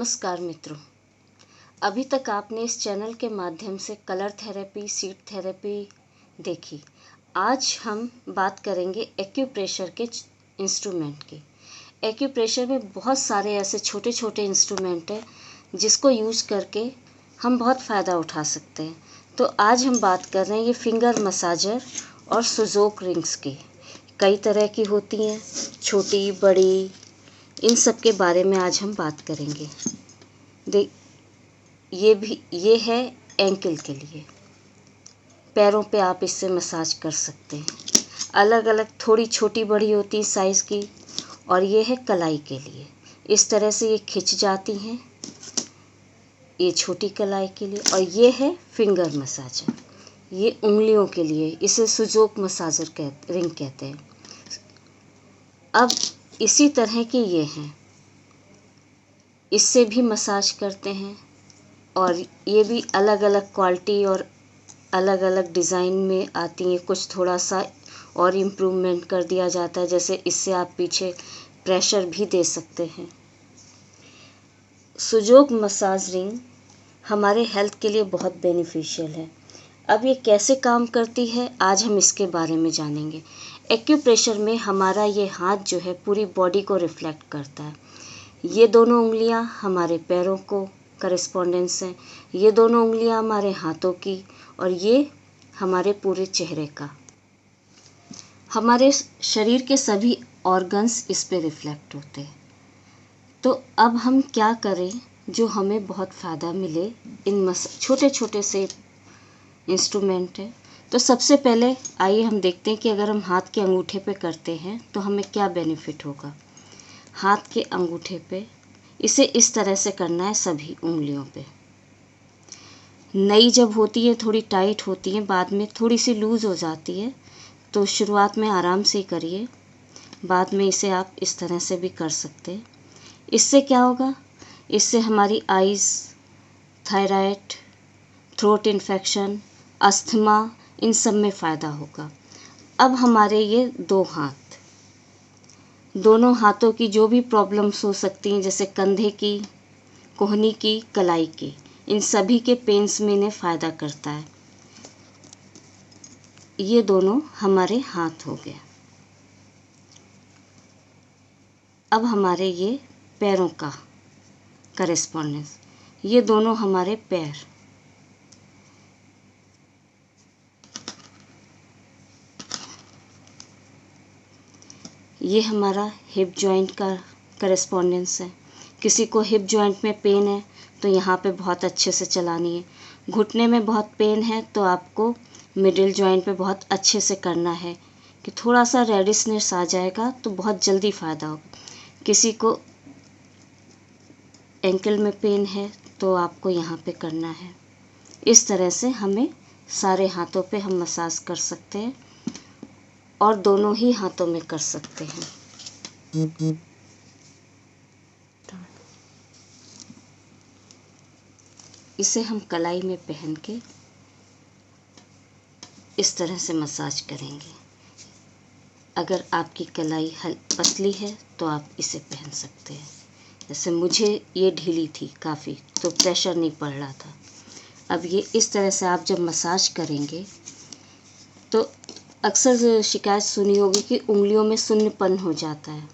नमस्कार मित्रों, अभी तक आपने इस चैनल के माध्यम से कलर थेरेपी, सीट थेरेपी देखी। आज हम बात करेंगे एक्यूप्रेशर के इंस्ट्रूमेंट की। एक्यूप्रेशर में बहुत सारे ऐसे छोटे छोटे इंस्ट्रूमेंट हैं जिसको यूज करके हम बहुत फ़ायदा उठा सकते हैं। तो आज हम बात कर रहे हैं ये फिंगर मसाजर और सुजोक रिंग्स की। कई तरह की होती हैं, छोटी बड़ी, इन सब के बारे में आज हम बात करेंगे। ये है एंकल के लिए, पैरों पे आप इससे मसाज कर सकते हैं। अलग अलग थोड़ी छोटी बड़ी होती है साइज़ की, और ये है कलाई के लिए। इस तरह से ये खिंच जाती हैं, ये छोटी कलाई के लिए। और ये है फिंगर मसाजर, ये उंगलियों के लिए, इसे सुजोक मसाजर रिंग कहते हैं। अब इसी तरह के ये हैं, इससे भी मसाज करते हैं, और ये भी अलग अलग क्वालिटी और अलग अलग डिज़ाइन में आती हैं। कुछ थोड़ा सा और इम्प्रूवमेंट कर दिया जाता है, जैसे इससे आप पीछे प्रेशर भी दे सकते हैं। सुजोक मसाज रिंग हमारे हेल्थ के लिए बहुत बेनिफिशियल है। अब ये कैसे काम करती है, आज हम इसके बारे में जानेंगे। एक्यूप्रेशर में हमारा ये हाथ जो है पूरी बॉडी को रिफ्लेक्ट करता है। ये दोनों उंगलियां हमारे पैरों को करस्पॉन्डेंस हैं, ये दोनों उंगलियां हमारे हाथों की, और ये हमारे पूरे चेहरे का। हमारे शरीर के सभी ऑर्गन्स इस पे रिफ्लेक्ट होते हैं। तो अब हम क्या करें जो हमें बहुत फ़ायदा मिले। इन छोटे छोटे से इंस्ट्रूमेंट है। तो सबसे पहले आइए हम देखते हैं कि अगर हम हाथ के अंगूठे पे करते हैं तो हमें क्या बेनिफिट होगा। हाथ के अंगूठे पे इसे इस तरह से करना है, सभी उंगलियों पे। नई जब होती है थोड़ी टाइट होती है, बाद में थोड़ी सी लूज़ हो जाती है, तो शुरुआत में आराम से करिए, बाद में इसे आप इस तरह से भी कर सकते हैं। इससे क्या होगा, इससे हमारी eyes, thyroid, throat infection, asthma, इन सब में फ़ायदा होगा। अब हमारे ये दो हाथ, दोनों हाथों की जो भी प्रॉब्लम्स हो सकती हैं, जैसे कंधे की, कोहनी की, कलाई की, इन सभी के पेन्स में इन्हें फ़ायदा करता है। ये दोनों हमारे हाथ हो गए। अब हमारे ये पैरों का करेस्पॉन्डेंस, ये दोनों हमारे पैर, ये हमारा हिप जॉइंट का करेस्पॉन्डेंस है। किसी को हिप जॉइंट में पेन है तो यहाँ पे बहुत अच्छे से चलानी है। घुटने में बहुत पेन है तो आपको मिडिल जॉइंट पे बहुत अच्छे से करना है, कि थोड़ा सा रेडिशनेस आ जाएगा तो बहुत जल्दी फ़ायदा होगा। किसी को एंकल में पेन है तो आपको यहाँ पे करना है। इस तरह से हमें सारे हाथों पे हम मसाज कर सकते हैं, और दोनों ही हाथों में कर सकते हैं। इसे हम कलाई में पहन के इस तरह से मसाज करेंगे। अगर आपकी कलाई पतली है तो आप इसे पहन सकते हैं। जैसे मुझे ये ढीली थी काफ़ी, तो प्रेशर नहीं पड़ रहा था। अब ये इस तरह से आप जब मसाज करेंगे तो अक्सर शिकायत सुनी होगी कि उंगलियों में शून्यपन हो जाता है,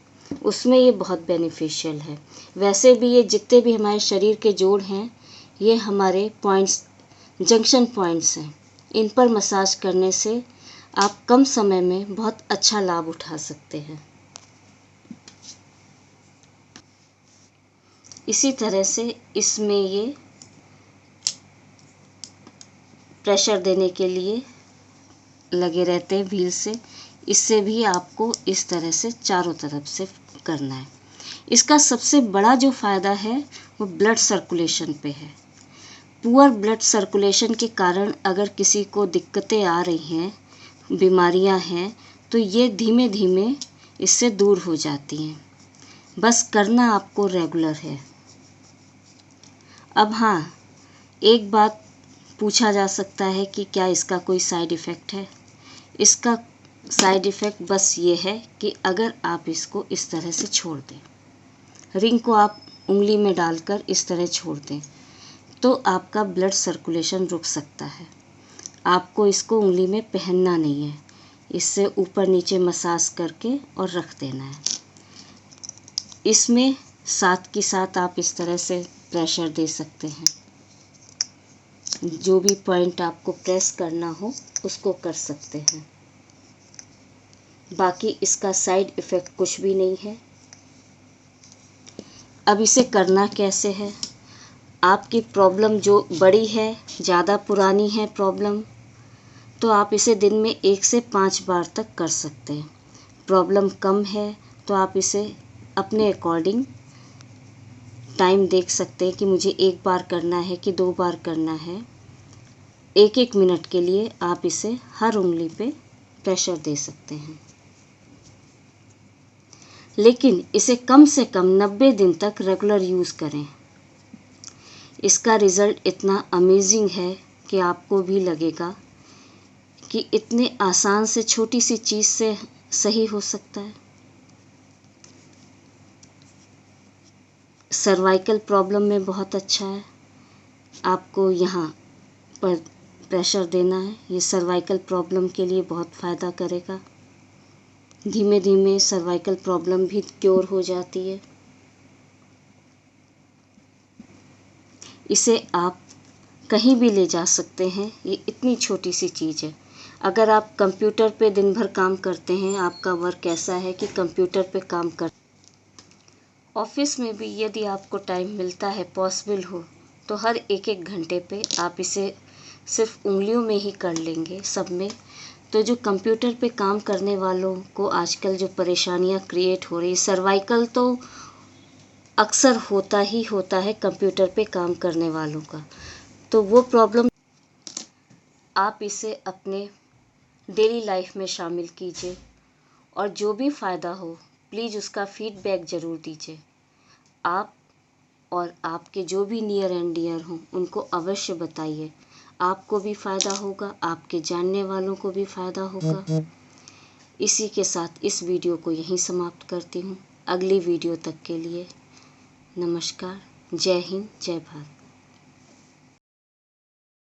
उसमें ये बहुत बेनिफिशियल है। वैसे भी ये जितने भी हमारे शरीर के जोड़ हैं, ये हमारे पॉइंट्स, जंक्शन पॉइंट्स हैं। इन पर मसाज करने से आप कम समय में बहुत अच्छा लाभ उठा सकते हैं। इसी तरह से इसमें ये प्रेशर देने के लिए लगे रहते हैं व्हील से। इससे भी आपको इस तरह से चारों तरफ से करना है। इसका सबसे बड़ा जो फ़ायदा है वो ब्लड सर्कुलेशन पे है। पुअर ब्लड सर्कुलेशन के कारण अगर किसी को दिक्कतें आ रही हैं, बीमारियां हैं, तो ये धीमे धीमे इससे दूर हो जाती हैं। बस करना आपको रेगुलर है। अब हाँ, एक बात पूछा जा सकता है कि क्या इसका कोई साइड इफ़ेक्ट है। इसका साइड इफ़ेक्ट बस ये है कि अगर आप इसको इस तरह से छोड़ दें, रिंग को आप उंगली में डालकर इस तरह छोड़ दें तो आपका ब्लड सर्कुलेशन रुक सकता है। आपको इसको उंगली में पहनना नहीं है, इससे ऊपर नीचे मसाज करके और रख देना है। इसमें साथ के साथ आप इस तरह से प्रेशर दे सकते हैं, जो भी पॉइंट आपको प्रेस करना हो उसको कर सकते हैं। बाकी इसका साइड इफ़ेक्ट कुछ भी नहीं है। अब इसे करना कैसे है? आपकी प्रॉब्लम जो बड़ी है, ज़्यादा पुरानी है प्रॉब्लम, तो आप इसे दिन में 1 से 5 बार तक कर सकते हैं। प्रॉब्लम कम है तो आप इसे अपने अकॉर्डिंग टाइम देख सकते हैं कि मुझे 1 बार करना है कि 2 बार करना है। 1-1 मिनट के लिए आप इसे हर उंगली पे प्रेशर दे सकते हैं, लेकिन इसे कम से कम 90 दिन तक रेगुलर यूज़ करें। इसका रिज़ल्ट इतना अमेजिंग है कि आपको भी लगेगा कि इतने आसान से छोटी सी चीज़ से सही हो सकता है। सर्वाइकल प्रॉब्लम में बहुत अच्छा है। आपको यहाँ पर प्रेशर देना है, ये सर्वाइकल प्रॉब्लम के लिए बहुत फ़ायदा करेगा। धीमे धीमे सर्वाइकल प्रॉब्लम भी क्योर हो जाती है। इसे आप कहीं भी ले जा सकते हैं, ये इतनी छोटी सी चीज़ है। अगर आप कंप्यूटर पे दिन भर काम करते हैं, आपका वर्क ऐसा है कि कंप्यूटर पे काम कर, ऑफिस में भी यदि आपको टाइम मिलता है, पॉसिबल हो, तो हर 1-1 घंटे पे आप इसे सिर्फ उंगलियों में ही कर लेंगे सब में। तो जो कंप्यूटर पे काम करने वालों को आजकल जो परेशानियां क्रिएट हो रही, सर्वाइकल तो अक्सर होता ही होता है कंप्यूटर पे काम करने वालों का, तो वो प्रॉब्लम आप इसे अपने डेली लाइफ में शामिल कीजिए और जो भी फ़ायदा हो प्लीज़ उसका फीडबैक ज़रूर दीजिए। आप और आपके जो भी नियर एंड डियर हों उनको अवश्य बताइए। आपको भी फ़ायदा होगा, आपके जानने वालों को भी फ़ायदा होगा। इसी के साथ इस वीडियो को यहीं समाप्त करती हूँ। अगली वीडियो तक के लिए नमस्कार। जय हिंद, जय भारत।